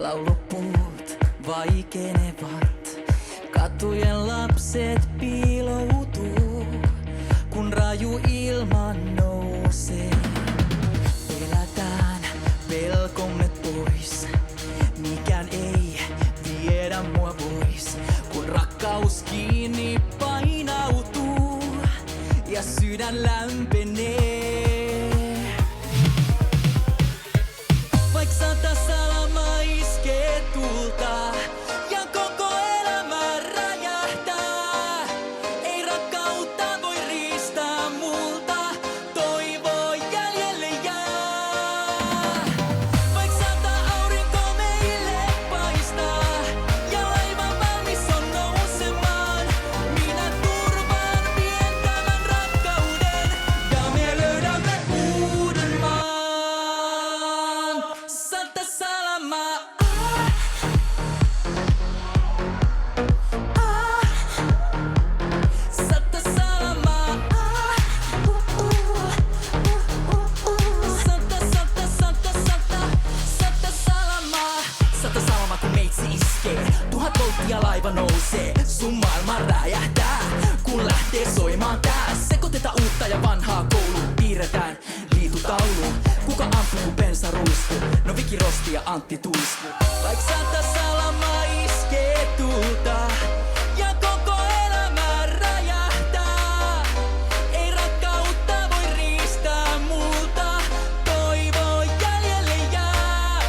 Laulupuut vaikenevat, katujen lapset piiloutuu, kun raju ilman nousee. Pelätään pelkomme pois, mikään ei viedä mua pois, kun rakkaus kiinni painautuu ja sydän lämpenee. Vaik sata salama iskee tulta ja koko elämä räjähtää, ei rakkautta voi riistää multa, toivo jäljelle jää. Vaik sata aurinko meille paistaa ja laiva valmis on nousemaan, minä turvaan vien tämän rakkauden ja me löydämme uuden maan. Sata salama, sata salama, sata salama. Sata salama kun meitsi iskee, 1000 volttia laiva nousee, sun maailma räjähtää, kun lähtee soimaan tää. Sekoitetaan uutta ja vanhaa, koulu piirretään liitutaulu. Kuka ampuu kun bensa ruiskuu? No Viki Rosti ja Antti Tuisku. Vaik sata salama iskee tulta ja koko elämä räjähtää, ei rakkautta voi riistää multa, toivo jäljelle jää.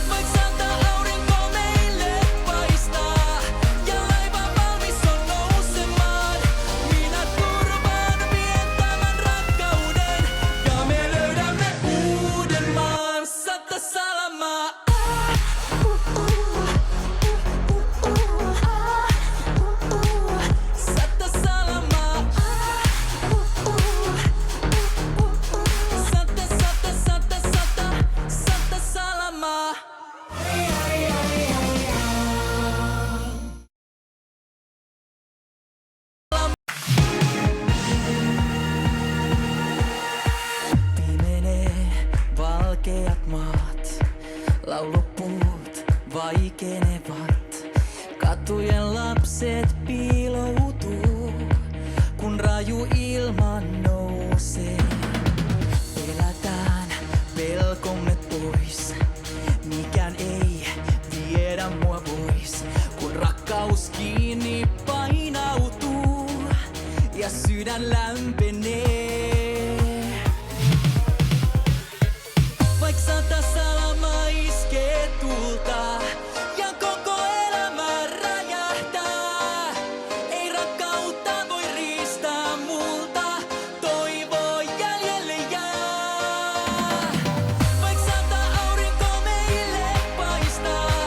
Vaik sata aurinko meille paistaa ja laiva valmis on nousemaan, minä turvaan vien tämän rakkauden ja me löydämme uuden maan. Sata salama, sata salama, sata salama. Pimenee valkeat maat, laulupuut vaikenevat, katujen lapset piiloutuu, kun raju ilman nousee. Pelätään pelkomme pois, mikään ei viedä mua pois, kun rakkaus kiinni painautuu ja sydän lämpenee. Vaik sata salama iskee tulta ja koko elämä räjähtää, ei rakkautta voi riistää multa, toivo jäljelle jää. Vaik sata aurinko meille paistaa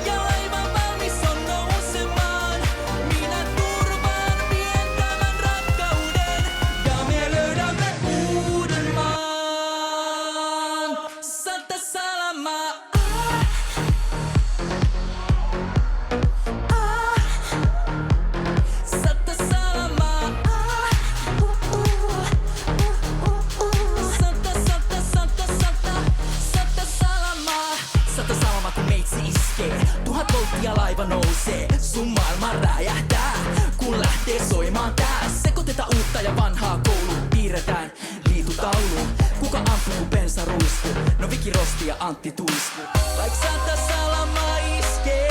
ja laiva valmis on nousemaan, minä turvaan vien tämän rakkauden ja me löydämme uuden maan. Sata salama, sata salama, sata salama. Sata salama kun meitsi iskee, 1000 volttia laiva nousee, sun maailma räjähtää, kun lähtee soimaan tää. Sekoitetaan uutta ja vanhaa, koulu piirretään liitutaulu. Kuka ampuu kun bensa ruiskuu? No Viki Rosti ja Antti Tuisku. Vaik sata salama iskee